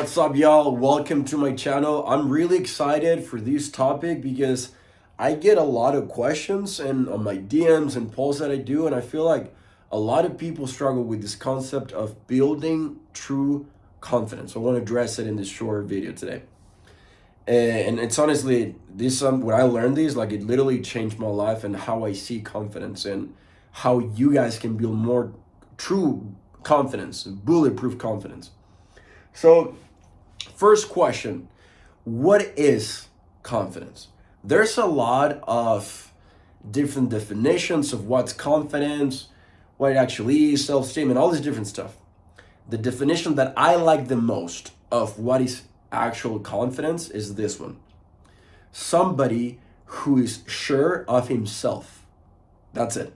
What's up, y'all? Welcome to my channel. I'm really excited for this topic because I get a lot of questions and on my DMs and polls that I do, and I feel like a lot of people struggle with this concept of building true confidence. I want to address it in this short video today. And it's honestly this when I learned this, like it literally changed my life and how I see confidence and how you guys can build more true confidence, bulletproof confidence. So, first question, what is confidence? There's a lot of different definitions of what's confidence, what it actually is, self-esteem, and all this different stuff. The definition that I like the most of what is actual confidence is this one. Somebody who is sure of himself. That's it.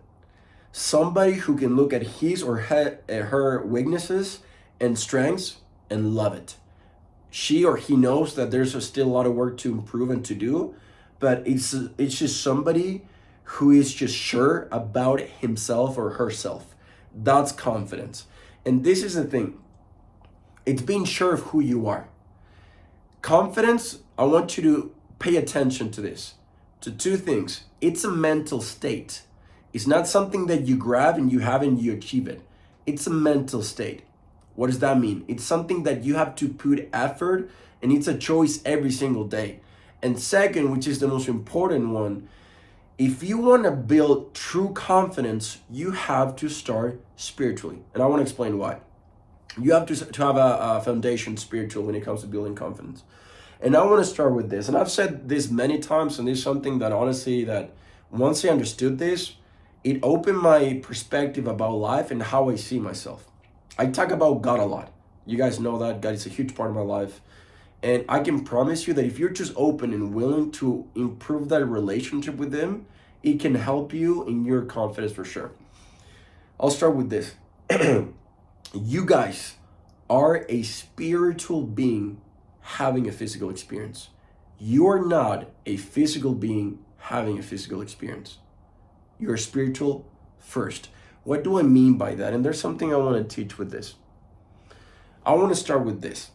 Somebody who can look at his or her weaknesses and strengths and love it. She or he knows that there's still a lot of work to improve and to do, but it's just somebody who is just sure about himself or herself. That's confidence. And this is the thing. It's being sure of who you are. Confidence, I want you to pay attention to this, to two things. It's a mental state. It's not something that you grab and you have and you achieve it. It's a mental state. What does that mean? It's something that you have to put effort, and it's a choice every single day. And second, which is the most important one, if you want to build true confidence, you have to start spiritually. And I want to explain why. You have to have a foundation spiritual when it comes to building confidence. And I want to start with this. And I've said this many times, and this is something that honestly, that once I understood this, it opened my perspective about life and how I see myself. I talk about God a lot. You guys know that God is a huge part of my life. And I can promise you that if you're just open and willing to improve that relationship with Him, it can help you in your confidence for sure. I'll start with this. You guys are a spiritual being having a physical experience. You are not a physical being having a physical experience. You're spiritual first. What do I mean by that? And there's something I want to teach with this. I want to start with this.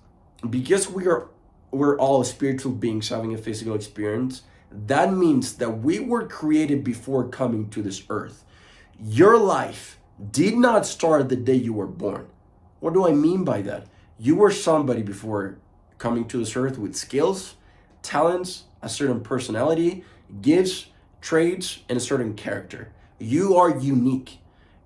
Because we're all spiritual beings having a physical experience, that means that we were created before coming to this earth. Your life did not start the day you were born. What do I mean by that? You were somebody before coming to this earth with skills, talents, a certain personality, gifts, traits, and a certain character. You are unique.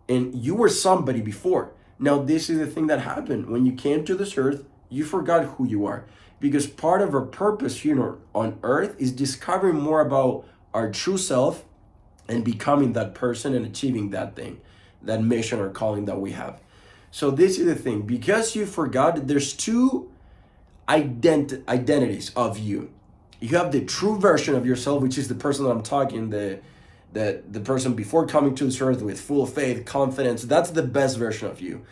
And you were somebody before. Now, this is the thing that happened. When you came to this earth, you forgot who you are. Because part of our purpose here on earth is discovering more about our true self and becoming that person and achieving that thing, that mission or calling that we have. So this is the thing. Because you forgot, there's two identities of you. You have the true version of yourself, which is the person that I'm talking, the person before coming to this earth with full faith, confidence. That's the best version of you.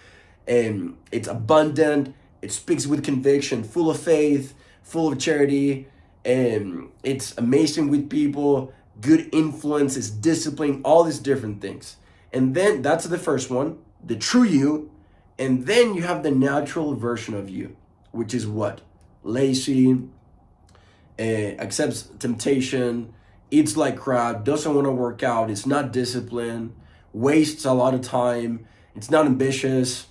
And it's abundant, it speaks with conviction, full of faith, full of charity, and it's amazing with people, good influence, it's discipline, all these different things. And then that's the first one, the true you. And then you have the natural version of you, which is what? Lazy, accepts temptation, eats like crap, doesn't want to work out, it's not disciplined, wastes a lot of time, it's not ambitious,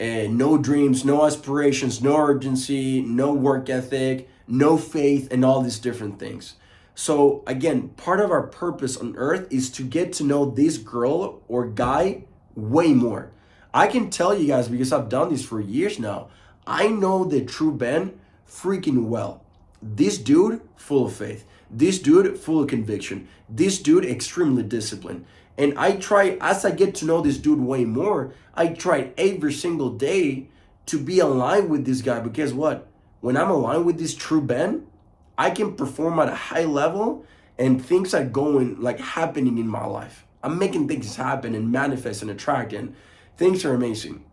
no dreams, no aspirations, no urgency, no work ethic, no faith, and all these different things. So again, part of our purpose on earth is to get to know this girl or guy way more. I can tell you guys, because I've done this for years now, I know the true Ben freaking well. This dude, full of faith. This dude, full of conviction. This dude, extremely disciplined. And I try, as I get to know this dude way more, I try every single day to be aligned with this guy. Because what? When I'm aligned with this true Ben, I can perform at a high level and things are going, like happening in my life. I'm making things happen and manifest and attract, and things are amazing.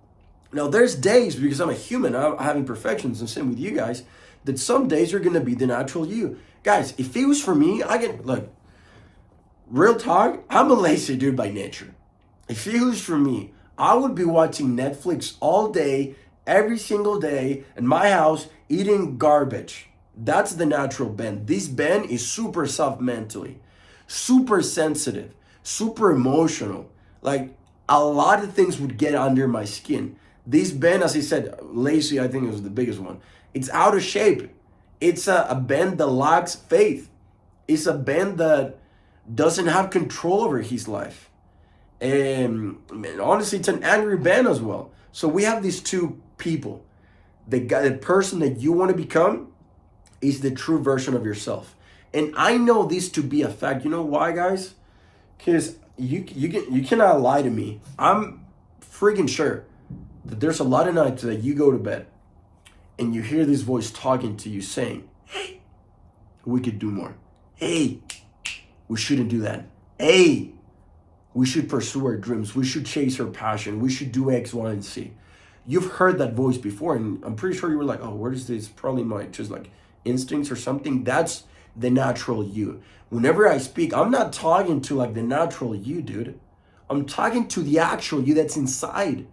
Now, there's days, because I'm a human, I'm having imperfections, and same with you guys, that some days are going to be the natural you. Guys, if it was for me, look, real talk, I'm a lazy dude by nature. If it was for me, I would be watching Netflix all day, every single day in my house eating garbage. That's the natural Ben. This Ben is super soft mentally, super sensitive, super emotional. Like a lot of things would get under my skin. This Ben, as I said, lazy, I think it was the biggest one. It's out of shape. It's a Ben that lacks faith. It's a Ben that doesn't have control over his life. And honestly, it's an angry Ben as well. So we have these two people. The person that you want to become is the true version of yourself. And I know this to be a fact. You know why, guys? Because you cannot lie to me. I'm freaking sure that there's a lot of nights that you go to bed and you hear this voice talking to you saying, hey, we could do more. Hey, we shouldn't do that. Hey, we should pursue our dreams. We should chase our passion. We should do X, Y, and Z. You've heard that voice before, and I'm pretty sure you were like, oh, what is this? Probably my just like instincts or something. That's the natural you. Whenever I speak, I'm not talking to like the natural you, dude. I'm talking to the actual you that's inside.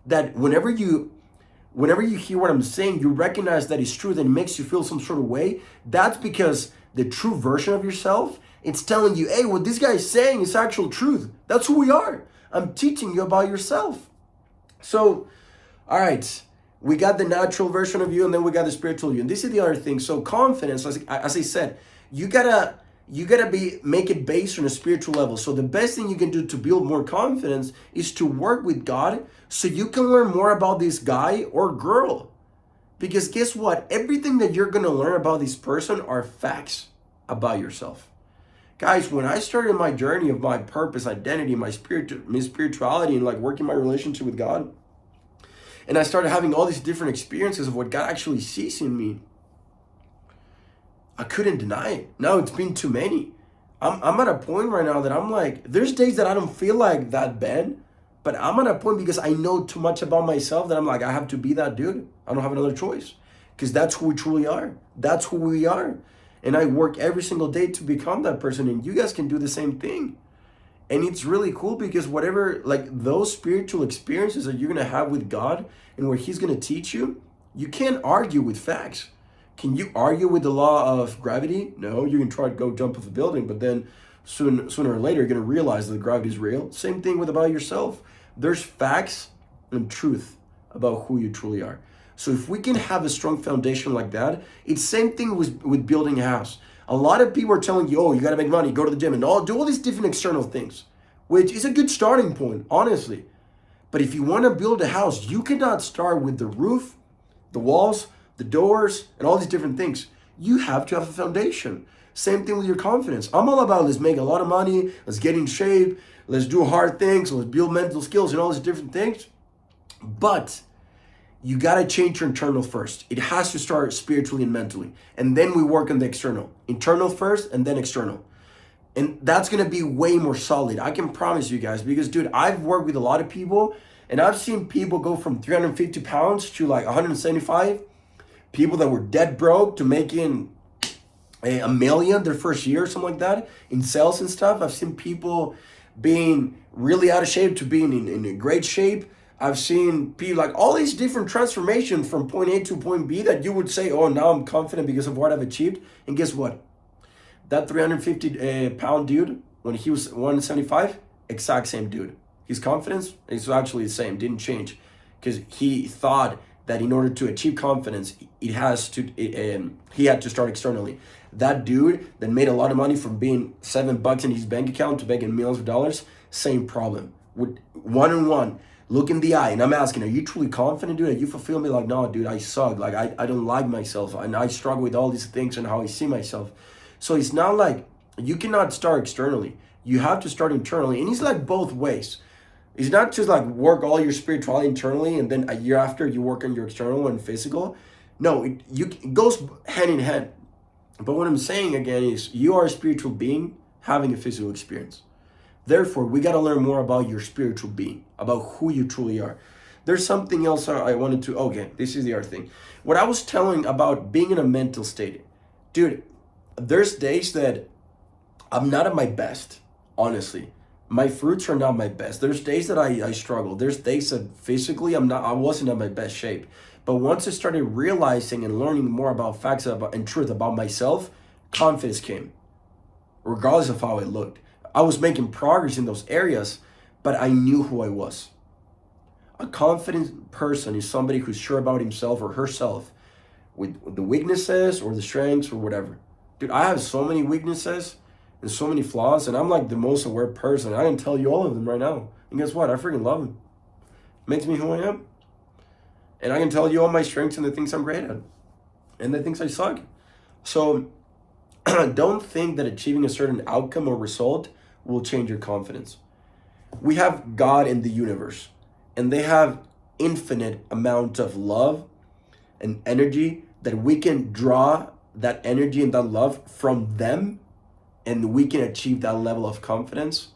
That whenever you hear what I'm saying, you recognize that it's true, that it makes you feel some sort of way. That's because the true version of yourself, it's telling you, hey, what this guy is saying is actual truth. That's who we are. I'm teaching you about yourself. So, all right, we got the natural version of you, and then we got the spiritual you. And this is the other thing. So confidence, as I said, you gotta make it based on a spiritual level. So the best thing you can do to build more confidence is to work with God so you can learn more about this guy or girl. Because guess what? Everything that you're gonna learn about this person are facts about yourself. Guys, when I started my journey of my purpose, identity, my spirituality, and like working my relationship with God, and I started having all these different experiences of what God actually sees in me, I couldn't deny it. No, it's been too many. I'm at a point right now that I'm like, there's days that I don't feel like that Ben, but I'm at a point because I know too much about myself that I'm like, I have to be that dude. I don't have another choice. Because that's who we truly are. That's who we are. And I work every single day to become that person. And you guys can do the same thing. And it's really cool because whatever, like those spiritual experiences that you're going to have with God and where he's going to teach you, you can't argue with facts. Can you argue with the law of gravity? No, you can try to go jump off a building, but then sooner or later, you're going to realize that gravity is real. Same thing with about yourself. There's facts and truth about who you truly are. So if we can have a strong foundation like that, it's same thing with building a house. A lot of people are telling you, oh, you got to make money, go to the gym, and do all these different external things, which is a good starting point, honestly. But if you want to build a house, you cannot start with the roof, the walls, the doors, and all these different things. You have to have a foundation. Same thing with your confidence. I'm all about let's make a lot of money, let's get in shape, let's do hard things, let's build mental skills and all these different things. But you got to change your internal first. It has to start spiritually and mentally. And then we work on the external. Internal first and then external. And that's going to be way more solid. I can promise you guys. Because, dude, I've worked with a lot of people. And I've seen people go from 350 pounds to like 175. People that were dead broke to making a million their first year or something like that. In sales and stuff. I've seen people being really out of shape to being in great shape. I've seen people like all these different transformations from point A to point B that you would say, oh, now I'm confident because of what I've achieved. And guess what? That 350 pound dude, when he was 175, exact same dude. His confidence is actually the same, didn't change. Because he thought that in order to achieve confidence, he had to start externally. That dude that made a lot of money from being $7 in his bank account to making millions of dollars, same problem. With one-on-one. Look in the eye, and I'm asking, are you truly confident, dude? Are you fulfill me? Like, no, dude, I suck. Like, I don't like myself, and I struggle with all these things and how I see myself. So it's not like you cannot start externally. You have to start internally, and it's like both ways. It's not just like work all your spirituality internally, and then a year after you work on your external and physical. No, it goes hand in hand. But what I'm saying again is you are a spiritual being having a physical experience. Therefore, we got to learn more about your spiritual being, about who you truly are. There's something else I wanted to, okay, this is the other thing. What I was telling about being in a mental state. Dude, there's days that I'm not at my best, honestly. My fruits are not my best. There's days that I struggle. There's days that physically I wasn't in my best shape. But once I started realizing and learning more about facts about, and truth about myself, confidence came, regardless of how I looked. I was making progress in those areas, but I knew who I was. A confident person is somebody who's sure about himself or herself with the weaknesses or the strengths or whatever. Dude, I have so many weaknesses and so many flaws, and I'm like the most aware person. I can tell you all of them right now. And guess what? I freaking love them. Makes me who I am. And I can tell you all my strengths and the things I'm great at and the things I suck. So don't think that achieving a certain outcome or result will change your confidence. We have God in the universe, and they have infinite amount of love and energy that we can draw that energy and that love from them, and we can achieve that level of confidence.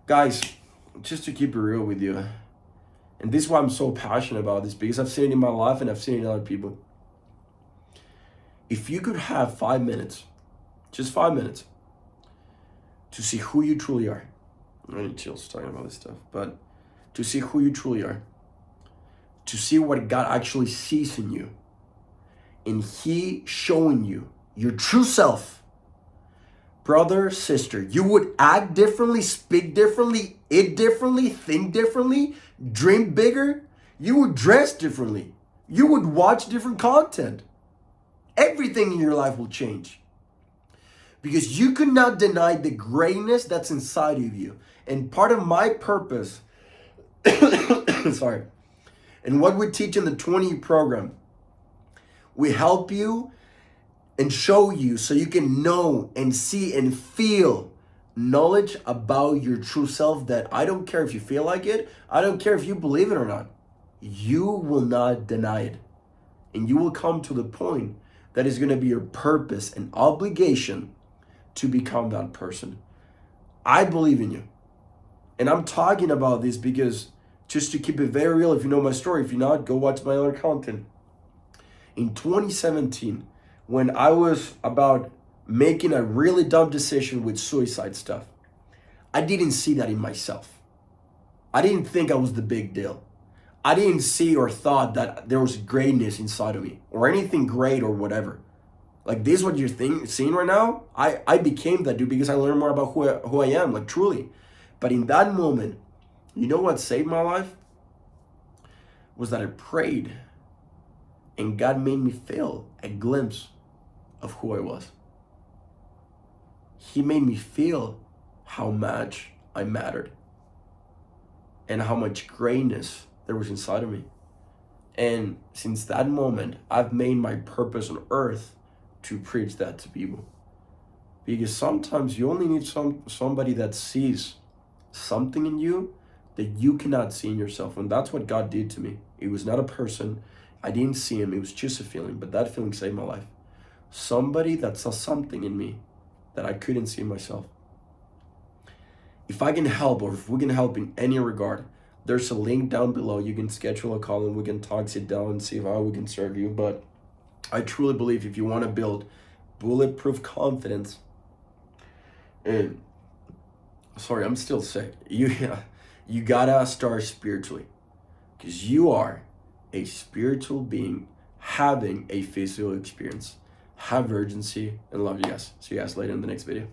Guys, just to keep it real with you, and this is why I'm so passionate about this, because I've seen it in my life and I've seen it in other people. If you could have 5 minutes, just 5 minutes, to see who you truly are. I need chills talking about this stuff, but to see who you truly are, to see what God actually sees in you, and He showing you your true self. Brother, sister, you would act differently, speak differently, eat differently, think differently, dream bigger. You would dress differently. You would watch different content. Everything in your life will change. Because you could not deny the greatness that's inside of you. And part of my purpose, sorry, and what we teach in the 20 program, we help you and show you so you can know and see and feel knowledge about your true self, that I don't care if you feel like it, I don't care if you believe it or not. You will not deny it. And you will come to the point that is going to be your purpose and obligation to become that person. I believe in you. And I'm talking about this because, just to keep it very real, if you know my story, if you're not, go watch my other content. In 2017, when I was about making a really dumb decision with suicide stuff, I didn't see that in myself. I didn't think I was the big deal. I didn't see or thought that there was greatness inside of me or anything great or whatever. Like, this is what you're seeing right now. I became that dude because I learned more about who I am, like, truly. But in that moment, you know what saved my life? Was that I prayed and God made me feel a glimpse of who I was. He made me feel how much I mattered and how much greatness there was inside of me. And since that moment, I've made my purpose on earth to preach that to people. Because sometimes you only need somebody that sees something in you that you cannot see in yourself. And that's what God did to me. It was not a person. I didn't see him. It was just a feeling. But that feeling saved my life. Somebody that saw something in me that I couldn't see in myself. If I can help, or if we can help in any regard, there's a link down below. You can schedule a call and we can talk, sit down and see how we can serve you. But I truly believe if you want to build bulletproof confidence, and sorry, I'm still sick. You gotta start spiritually, because you are a spiritual being having a physical experience. Have urgency and love you guys. See you guys later in the next video.